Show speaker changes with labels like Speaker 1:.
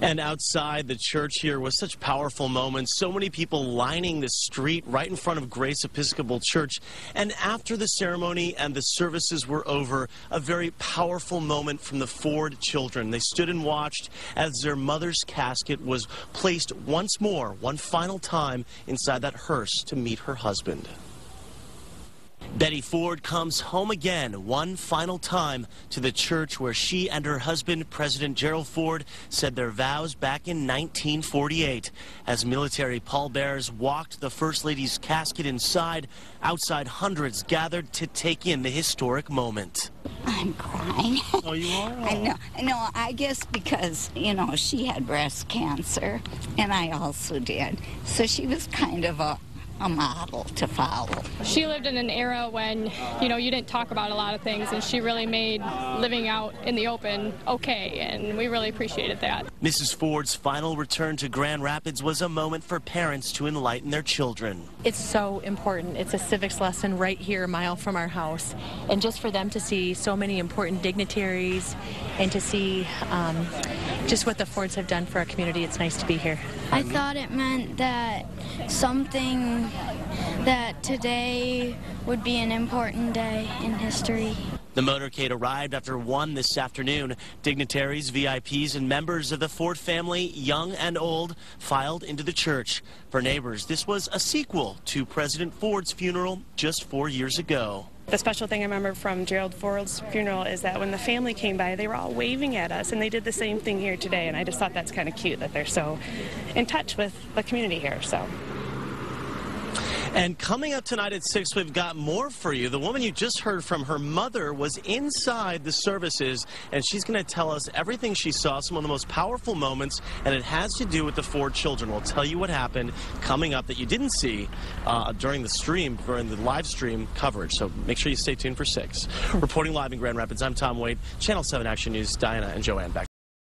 Speaker 1: And outside the church here was such powerful moments. So many people lining the street right in front of Grace Episcopal Church. And after the ceremony and the services were over, a very powerful moment from the Ford children. They stood and watched as their mother's casket was placed once more, one final time, inside that hearse to meet her husband. Betty Ford comes home again one final time to the church where she and her husband, President Gerald Ford, said their vows back in 1948. As military pallbearers walked the First Lady's casket inside, outside hundreds gathered to take in the historic moment.
Speaker 2: I'm crying.
Speaker 1: Oh, you are?
Speaker 2: I know. I guess because, you know, she had breast cancer, and I also did. So she was kind of a model to follow.
Speaker 3: She lived in an era when, you know, you didn't talk about a lot of things, and she really made living out in the open okay, and we really appreciated that.
Speaker 1: Mrs. Ford's final return to Grand Rapids was a moment for parents to enlighten their children.
Speaker 4: It's so important. It's a civics lesson right here a mile from our house, and just for them to see so many important dignitaries and to see just what the Fords have done for our community, it's nice to be here.
Speaker 5: I thought it meant that something that today would be an important day in history.
Speaker 1: The motorcade arrived after 1 this afternoon. Dignitaries, VIPs, and members of the Ford family, young and old, filed into the church. For neighbors, this was a sequel to President Ford's funeral just 4 years ago.
Speaker 6: The special thing I remember from Gerald Ford's funeral is that when the family came by, they were all waving at us, and they did the same thing here today, and I just thought that's kind of cute that they're so in touch with the community here.
Speaker 1: And coming up tonight at 6, we've got more for you. The woman you just heard from, her mother, was inside the services, and she's going to tell us everything she saw, some of the most powerful moments, and it has to do with the Ford children. We'll tell you what happened coming up that you didn't see during the live stream coverage. So make sure you stay tuned for 6. Reporting live in Grand Rapids, I'm Tom Wade, Channel 7 Action News, Diana and Joanne back.